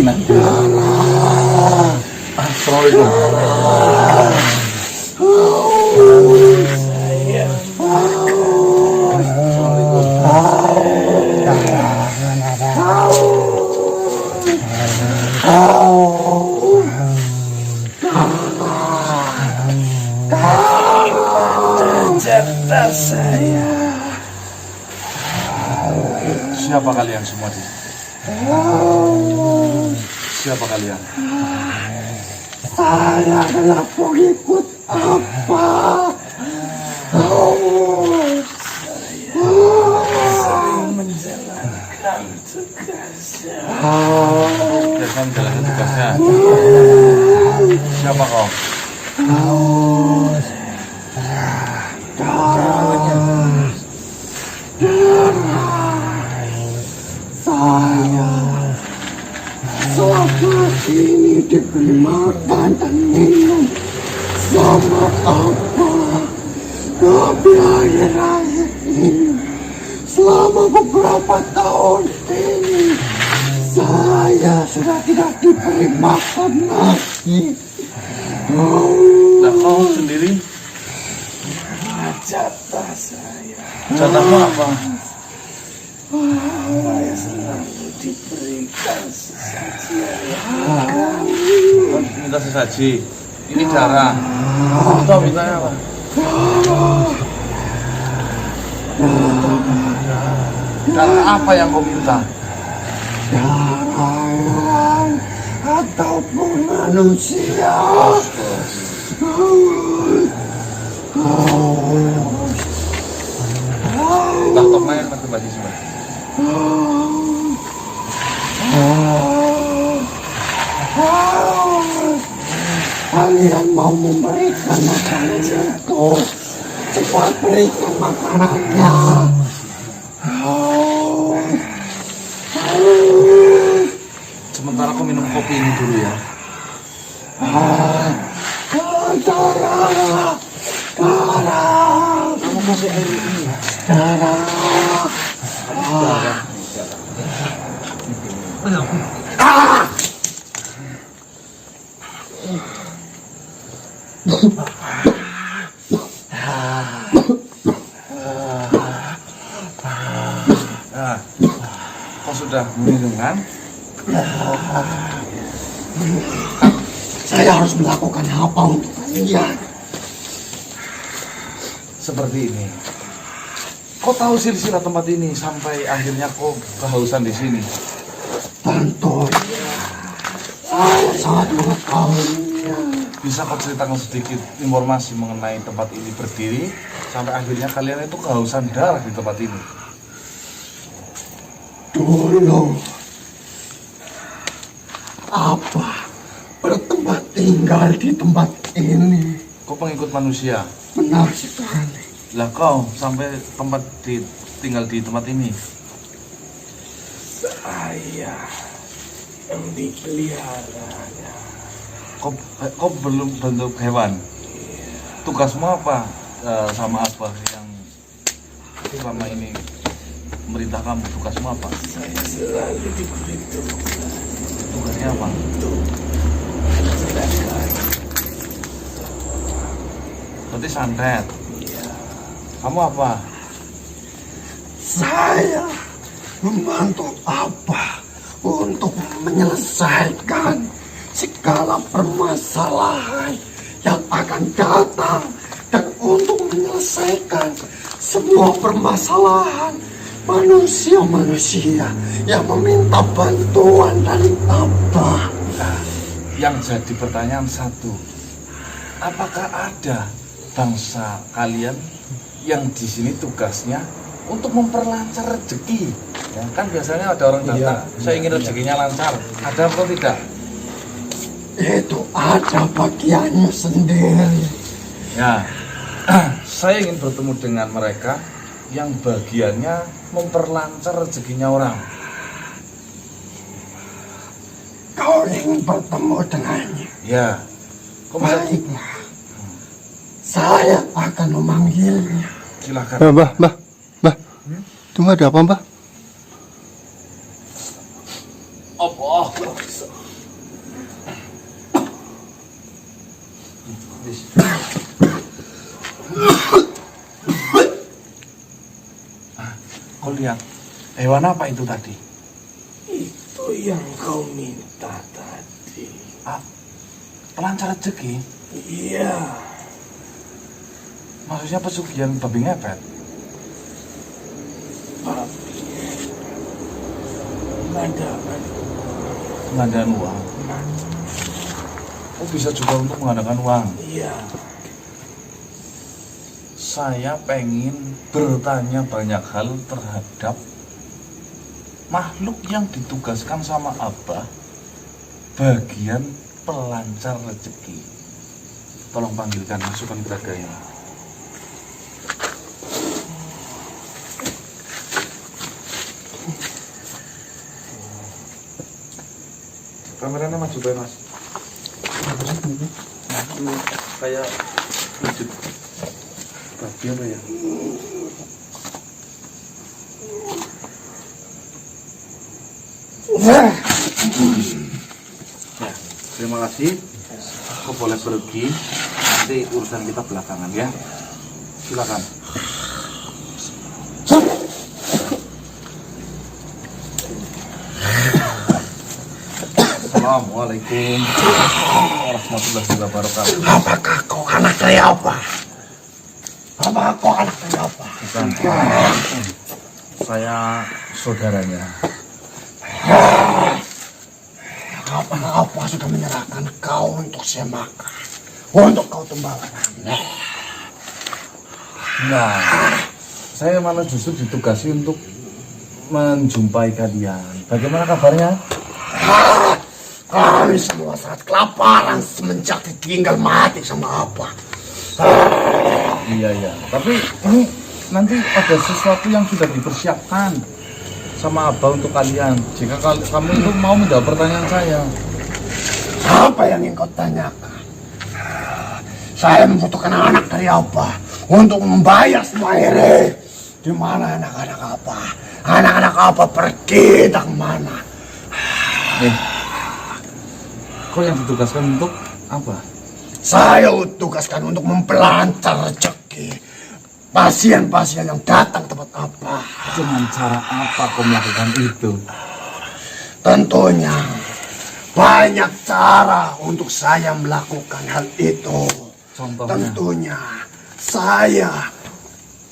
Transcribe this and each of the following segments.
Nanti. Assalamualaikum. Jatah saya. Siapa kalian semua di? Siapa kalian? Saya adalah pengikut apa? Saya menjalankan tugasnya. Saya menjalankan tugasnya. Siapa kau? Saya selama ini diberi makan dan minum sama apa, tapi akhir-akhir ini selama beberapa tahun ini saya sudah tidak diberi makan lagi. Nah, kau sendiri? Jatah saya. Jatahmu apa? Saya selalu diberikan sesaji yang makan. Minta sesaji. Ini darah. Kau mintanya apa? Darah apa yang kau minta? Darah hewan ataupun manusia. Entah tomanya kan kembali semua. Kalian mau memberikan makanan itu, cepat berikan makanannya. Sementara kau minum kopi ini dulu ya. Darah. Kamu kasih air ini ya. Darah. Nah, kau sudah minum kan? Saya harus melakukan apa untuk kalian? Seperti ini. Kau tahu silsilah tempat ini sampai akhirnya kau kehausan di sini. Tentu. Saya sangat mengetahuinya. Bisa kau ceritakan sedikit informasi mengenai tempat ini berdiri sampai akhirnya kalian itu kehausan darah di tempat ini? Dulu apa bertempat tinggal di tempat ini? Kau pengikut manusia. Benar sekali. Lah kau sampai tinggal di tempat ini? Saya yang dipeliharanya. Kau belum bentuk hewan. Tugasmu apa sama apa yang selama ini memerintah kamu? Tugasmu apa? Saya selalu diberi tugas. Tugasnya apa? Berarti santet. Iya. Kamu apa? Saya membantu apa untuk menyelesaikan segala permasalahan yang akan datang dan untuk menyelesaikan semua permasalahan manusia-manusia yang meminta bantuan dari Abah. Yang jadi pertanyaan satu, apakah ada bangsa kalian yang di sini tugasnya untuk memperlancar rezeki. Ya, kan biasanya ada orang datang, saya ingin rezekinya lancar. Ada atau tidak? Itu ada bagiannya sendiri. Ya, saya ingin bertemu dengan mereka yang bagiannya memperlancar rezekinya orang. Kau ingin bertemu dengannya? Ya, kok bisa? Baiklah. Saya akan memanggilnya. Silakan. Mbah. Itu ada apa, Mbah? Allah. Kau lihat hewan apa itu tadi? Itu yang kau minta tadi. Pelancar rezeki? Iya. Maksudnya pesugihan babi ngepet? Mengandalkan uang. Oh, bisa juga untuk mengandalkan uang. Iya. Saya pengen bertanya banyak hal terhadap makhluk yang ditugaskan sama Abah bagian pelancar rezeki. Tolong panggilkan pasukan Braga ini. Kameranya maju Pak Mas. Kayak wujud babi apa ya? Ya, terima kasih. Aku boleh pergi. Nanti urusan kita belakangan ya. Silakan. Assalamualaikum warahmatullahi wabarakatuh. Apakah kau anak dari apa? Apakah kau anak dari apa? Bukan. Saya saudaranya. Apa sudah menyerahkan kau untuk saya makan? Untuk kau tumbalkan? Nah, saya malah justru ditugasi untuk menjumpai kalian. Bagaimana kabarnya? Kami semua sangat kelaparan semenjak ditinggal mati sama apa. Iya. Tapi ini nanti ada sesuatu yang sudah dipersiapkan sama Abah untuk kalian. Jika kamu itu mau menjawab pertanyaan saya. Apa yang ingin kau tanyakan? Saya membutuhkan anak dari apa untuk membayar semua ini. Di mana anak-anak apa? Anak-anak apa pergi dan mana? Kau yang ditugaskan untuk apa? Saya tugaskan untuk mempelancar rezeki pasien-pasien yang datang tempat apa. Dengan cara apa kau melakukan itu? Tentunya banyak cara untuk saya melakukan hal itu. Contohnya? Tentunya saya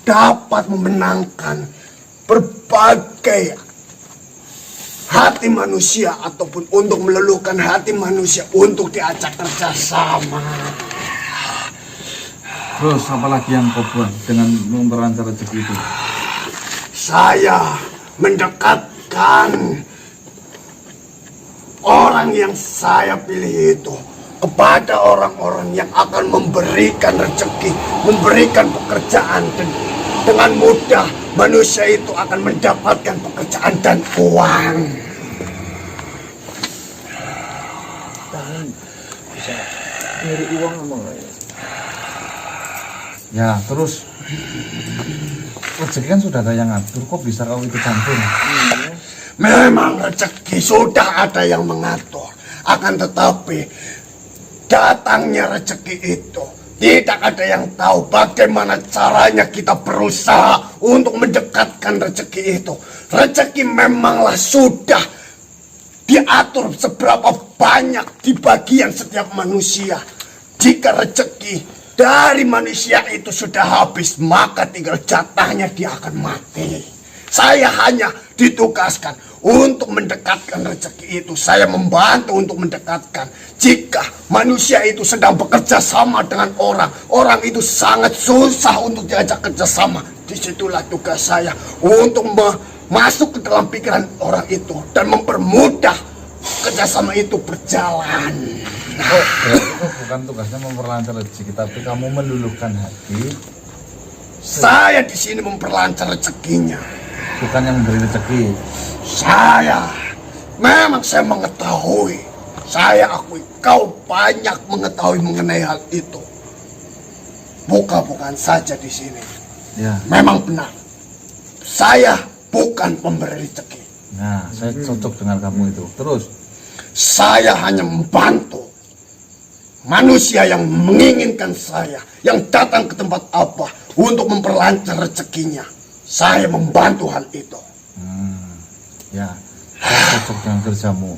dapat memenangkan berbagai hati manusia ataupun untuk meluluhkan hati manusia untuk diajak kerjasama. Terus apa lagi yang kau buat dengan mempelancar rezeki itu? Saya mendekatkan orang yang saya pilih itu kepada orang-orang yang akan memberikan rezeki, memberikan pekerjaan, dan dengan mudah manusia itu akan mendapatkan pekerjaan dan uang. Bisa nyari uang emang Ya, terus rezeki kan sudah ada yang ngatur, kok bisa kau ikut campur? Memang rezeki sudah ada yang mengatur, akan tetapi datangnya rezeki itu tidak ada yang tahu bagaimana caranya kita berusaha untuk mendekatkan rezeki itu. Rezeki memanglah sudah diatur seberapa banyak di bagian setiap manusia. Jika rezeki dari manusia itu sudah habis, maka tinggal jatahnya dia akan mati. Saya hanya ditugaskan untuk mendekatkan rezeki itu. Saya membantu untuk mendekatkan. Jika manusia itu sedang bekerja sama dengan orang, orang itu sangat susah untuk diajak kerjasama. Disitulah tugas saya untuk masuk ke dalam pikiran orang itu dan mempermudah kerjasama itu berjalan. Oh, berarti itu bukan tugasnya memperlancar rezeki, tapi kamu meluluhkan hati. Saya di sini memperlancar rezekinya. Bukan yang memberi rezeki. Saya mengetahui. Saya akui kau banyak mengetahui mengenai hal itu. Bukan saja di sini. Ya. Memang benar. Saya bukan pemberi rezeki. Nah, saya cocok dengan kamu itu. Terus, Saya hanya membantu manusia yang menginginkan saya, yang datang ke tempat apa untuk memperlancar rezekinya. Saya membantu hal itu. ya, saya cocok dengan kerjamu.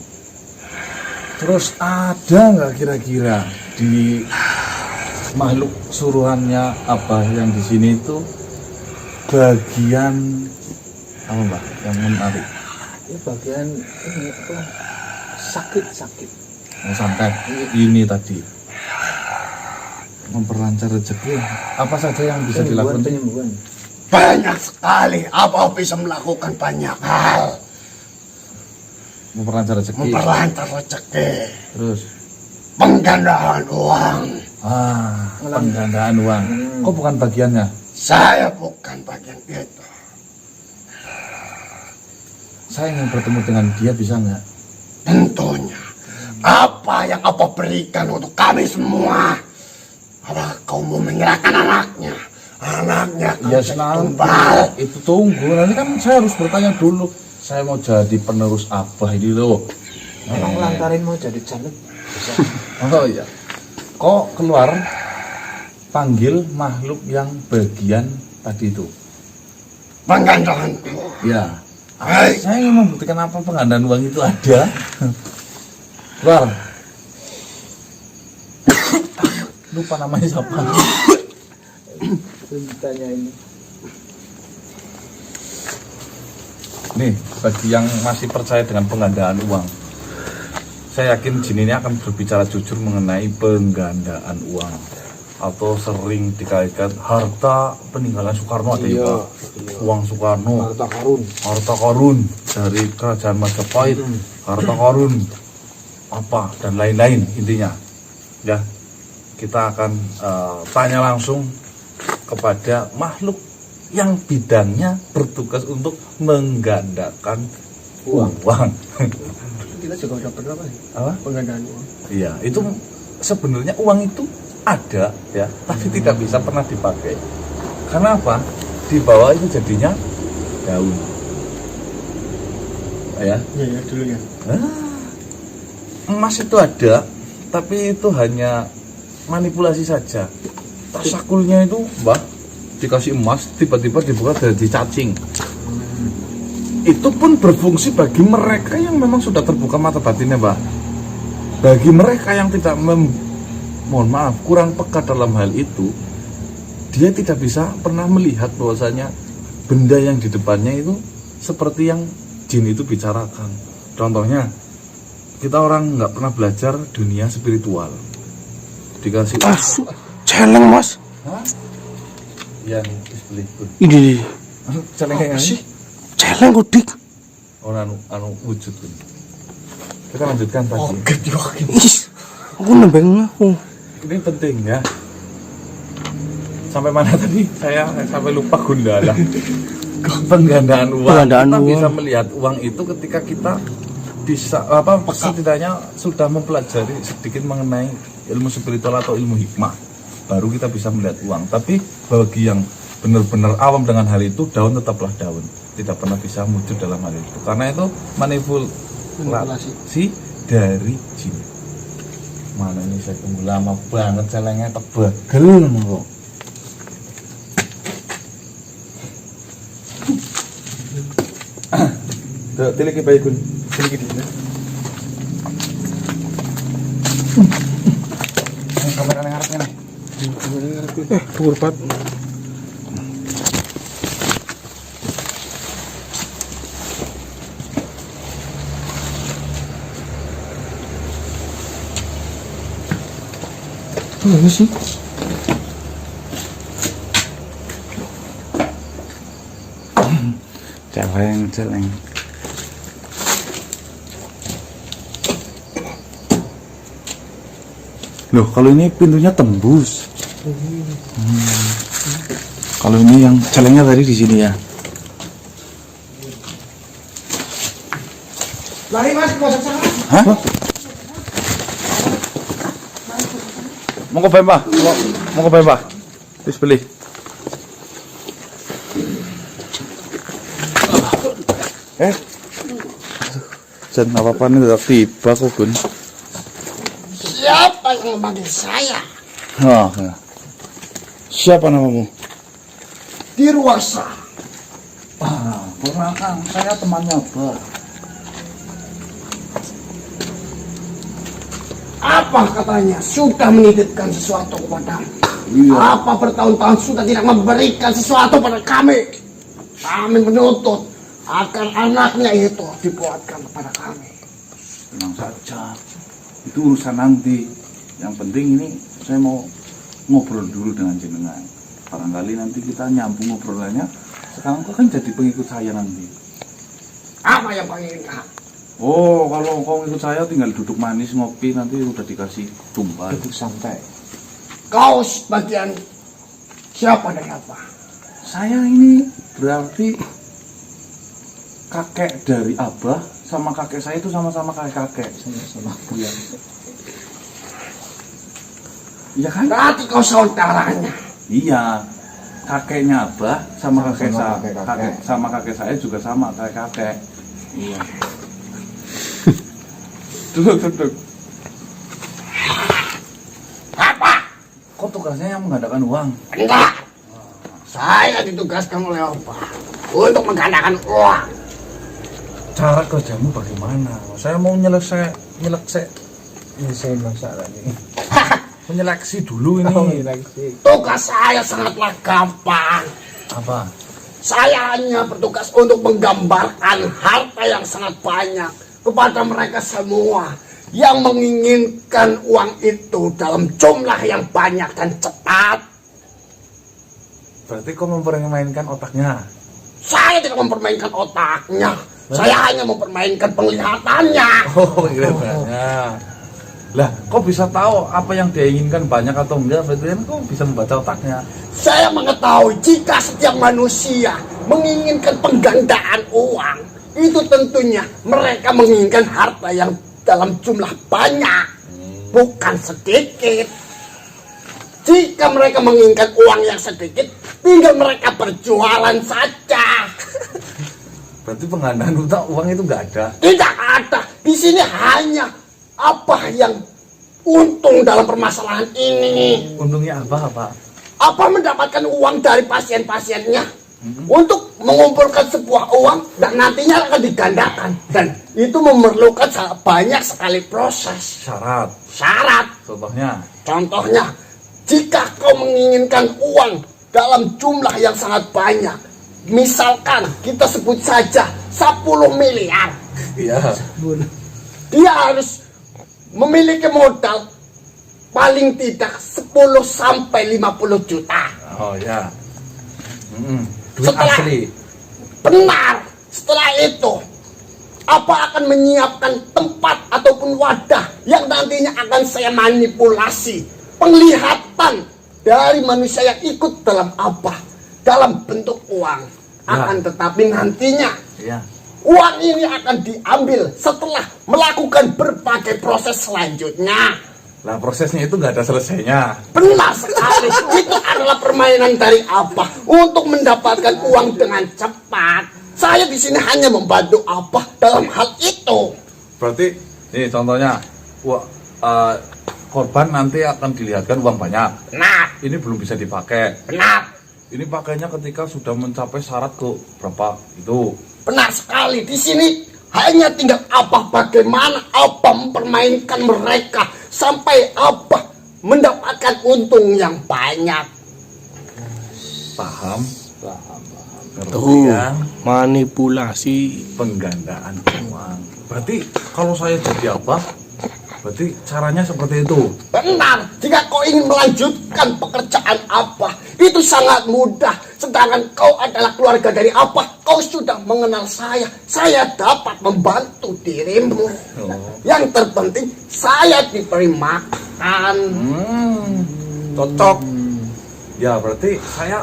Terus ada nggak kira-kira di makhluk suruhannya Abah yang di sini itu bagian apa Mbak yang menarik? Ini bagian ini apa? Sakit. Sampai ini tadi memperlancar rezeki, apa saja yang bisa dilakukan? Penyembuhan. Banyak sekali. Apa bisa melakukan banyak hal. Memperlancar rezeki. Memperlancar rezeki. Terus Penggandaan uang. penggandaan uang. Kok bukan bagiannya? Saya bukan bagian itu. Saya ingin bertemu dengan dia, bisa nggak? Tentunya. Apa yang apa berikan untuk kami semua? Apa kau mau menyerahkan anaknya? Anaknya kau Ya jadi senang. tumbal. Itu tunggu. Nanti kan saya harus bertanya dulu. Saya mau jadi penerus Abah ini loh. Orang lantarin mau jadi caleg. Bisa. Oh iya. Kok keluar panggil makhluk yang bagian tadi itu? Penggandaan uang. Ya. Baik. Saya ingin membuktikan apa penggandaan uang itu ada. Keluar. Lupa namanya siapa. Ditanya ini. Nih, bagi yang masih percaya dengan penggandaan uang, saya yakin jin ini akan berbicara jujur mengenai penggandaan uang, atau sering dikaitkan harta peninggalan Soekarno ada ya Pak? Uang Soekarno, harta karun dari kerajaan Majapahit, harta karun apa dan lain-lain. Intinya ya, kita akan tanya langsung kepada makhluk yang bidangnya bertugas untuk menggandakan uang. Kita juga udah pernah Pak. Apa? Penggandaan uang. Iya, itu sebenarnya uang itu ada ya, tapi tidak bisa pernah dipakai. Karena apa? Di bawah itu jadinya daun. Ya. Iya dulu ya. Emas itu ada, tapi itu hanya manipulasi saja. Tasakulnya itu, Mbak, dikasih emas, tiba-tiba dibuka jadi cacing. Itu pun berfungsi bagi mereka yang memang sudah terbuka mata batinnya, Mbak. Bagi mereka yang tidak mohon maaf, kurang peka dalam hal itu, dia tidak bisa pernah melihat bahwasanya benda yang di depannya itu seperti yang jin itu bicarakan. Contohnya, kita orang nggak pernah belajar dunia spiritual. Dikasih Celeng mas. Hah? Yang disebelih Ini celengnya sih? Celeng kudik. orang anu wujud pun. Kita lanjutkan tadi. Is, aku nembeng aku. Ini penting ya. Sampai mana tadi? Saya sampai lupa Gundala. Penggandaan uang. Penggandaan Kita uang. bisa melihat uang itu ketika kita bisa setidaknya sudah mempelajari sedikit mengenai ilmu spiritual atau ilmu hikmah. Baru kita bisa melihat uang. Tapi bagi yang benar-benar awam dengan hal itu, daun tetaplah daun. Tidak pernah bisa wujud dalam hal itu. Karena itu manipulasi dari jin. Mana ini saya tunggu lama banget, celengnya tebal kok. Tiliki bayi kun, tiliki di sini. Kamera ngarepnya nih. Purpat. Ini sih. Celeng. Loh, kalau ini pintunya tembus. Kalau ini yang celengnya tadi di sini ya. Lari mas, masuk sana. Hah? Mau ke Bemba? Mau ke Bemba? Terus beli. Jangan apa-apa nih tetap tiba kok Gun. Siapa yang memanggil saya? Ya. Siapa namamu? Dirwasa. Ponakan, saya temannya Abah. Apa katanya? Sudah menitipkan sesuatu kepadamu. Iya. Apa bertahun-tahun sudah tidak memberikan sesuatu pada kami? Kami menuntut agar anaknya itu dibuatkan kepada kami. Tenang saja, itu urusan nanti. Yang penting ini saya mau ngobrol dulu dengan jenengan. Barangkali nanti kita nyambung ngobrolannya. Sekarang kau kan jadi pengikut saya nanti. Apa yang kau inginkan? Oh, kalau kau ikut saya tinggal duduk manis ngopi, nanti udah dikasih tumbal. Duduk santai. Kau sebagian siapa dan apa? Saya ini berarti kakek dari Abah sama kakek saya itu sama-sama kakek. Sama-sama. Iya. Iya kan? Berarti kau saudaranya. Iya. Kakeknya Abah sama kakek Sama-sama saya, kakek-kakek. sama kakek saya juga sama kakek. Iya. Duduk. Apa? Kok tugasnya yang menggandakan uang? Enggak. Saya ditugaskan oleh Opa untuk menggandakan uang. Cara kerjamu bagaimana? Saya mau nyeleksai Nyelesain masalah ini. menyeleksi dulu ini. Oh, sih. Tugas saya sangatlah gampang. Apa? Saya hanya bertugas untuk menggambarkan harta yang sangat banyak kepada mereka semua yang menginginkan uang itu dalam jumlah yang banyak dan cepat. Berarti kau mempermainkan otaknya. Saya tidak mempermainkan otaknya. Saya hanya mempermainkan penglihatannya. Oh, kelihatannya. Lah, kok bisa tahu apa yang dia inginkan banyak atau enggak? Berarti kan kau bisa membaca otaknya. Saya mengetahui jika setiap manusia menginginkan penggandaan uang, itu tentunya mereka menginginkan harta yang dalam jumlah banyak, bukan sedikit. Jika mereka menginginkan uang yang sedikit, tinggal mereka berjualan saja. Berarti penggandaan uang itu enggak ada. Tidak ada. Di sini hanya apa yang untung dalam permasalahan ini. Untungnya apa? Apa mendapatkan uang dari pasien-pasiennya untuk mengumpulkan sebuah uang dan nantinya akan digandakan, dan itu memerlukan banyak sekali proses syarat. Contohnya, jika kau menginginkan uang dalam jumlah yang sangat banyak, misalkan kita sebut saja 10 miliar, Iya. dia harus memiliki modal paling tidak 10 sampai 50 juta. Oh ya. Duit asli. Benar. Setelah itu, apa akan menyiapkan tempat ataupun wadah yang nantinya akan saya manipulasi penglihatan dari manusia yang ikut dalam apa? Dalam bentuk uang. Akan tetapi nantinya uang ini akan diambil setelah melakukan berbagai proses selanjutnya. Lah prosesnya itu nggak ada selesainya. Benar sekali. Itu adalah permainan dari apa? Untuk mendapatkan uang dengan cepat. Saya di sini hanya membantu apa dalam hal itu. Berarti ini contohnya, korban nanti akan dilihatkan uang banyak. Nah, Ini belum bisa dipakai. benar. Ini pakainya ketika sudah mencapai syarat ke berapa itu. Benar sekali. Di sini hanya tinggal apa bagaimana apa mempermainkan mereka sampai apa mendapatkan untung yang banyak. Paham? Tuh, Ya, manipulasi. penggandaan uang. Berarti kalau saya jadi apa? berarti caranya seperti itu. Benar, jika kau ingin melanjutkan pekerjaan Abah, itu sangat mudah. Sedangkan kau adalah keluarga dari Abah, kau sudah mengenal saya dapat membantu dirimu. Yang terpenting, saya diberi makan. Cocok. Ya berarti saya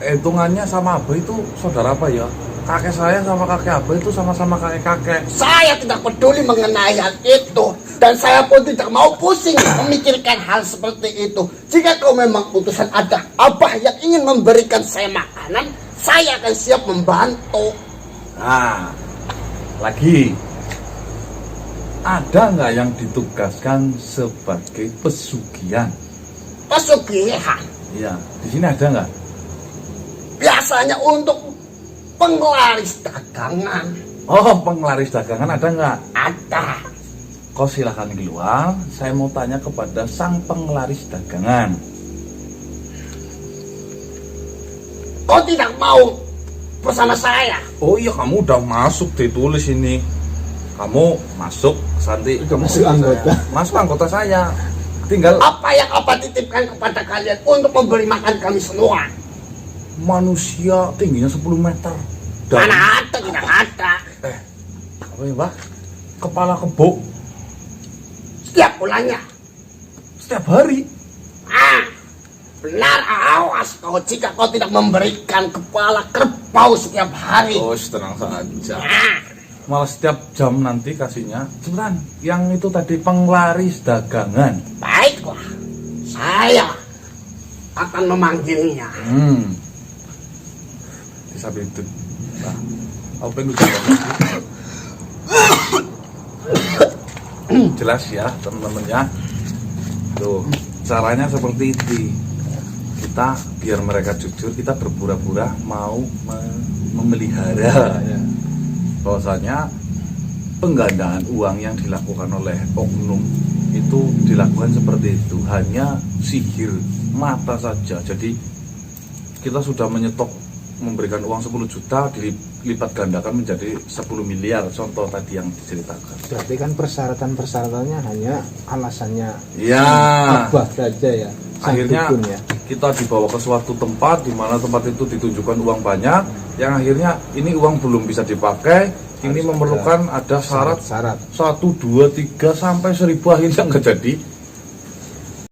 hitungannya sama Abah itu saudara apa ya? Kakek saya sama kakek Abah itu sama-sama kakek-kakek. Saya tidak peduli mengenai hal itu. Dan saya pun tidak mau pusing memikirkan hal seperti itu. Jika kau memang putusan ada Abah yang ingin memberikan saya makanan, saya akan siap membantu. Nah, lagi ada nggak yang ditugaskan sebagai pesugihan? Pesugihan Iya, di sini ada nggak? biasanya untuk penglaris dagangan. Oh, penglaris dagangan ada nggak? Ada. Kau silahkan keluar. Saya mau tanya kepada sang penglaris dagangan. Kau tidak mau bersama saya? Oh iya, kamu udah masuk ditulis ini. Kamu masuk, Santi. Udah masuk anggota. Masuk anggota saya. Tinggal Apa yang Abah titipkan kepada kalian untuk memberi makan kami semua? manusia tingginya 10 meter. Dan Mana ada, tidak ada. apa ya, Pak? Kepala kebo Setiap bulannya. setiap hari. Benar, awas kau jika kau tidak memberikan kepala kerbau setiap hari. Oh, tenang saja. Malah setiap jam nanti kasihnya. Cepetan, yang itu tadi penglaris dagangan. Baiklah, saya akan memanggilnya. Bisa itu. Nah, apa yang udah jelas ya teman-teman ya. Tuh, caranya seperti itu. Kita biar mereka jujur, kita berpura-pura mau memelihara. Bahwasanya penggandaan uang yang dilakukan oleh oknum itu dilakukan seperti itu, hanya sihir mata saja. Jadi kita sudah menyetok memberikan uang 10 juta dilipat gandakan menjadi 10 miliar, contoh tadi yang diceritakan. Berarti kan persyaratan-persyaratannya hanya alasannya Ya, Abah saja ya. Sang akhirnya dukun ya. kita dibawa ke suatu tempat di mana tempat itu ditunjukkan uang banyak, yang akhirnya ini uang belum bisa dipakai, ini Harus memerlukan ada syarat syarat. 1, 2, 3 sampai 1000, akhirnya nggak jadi.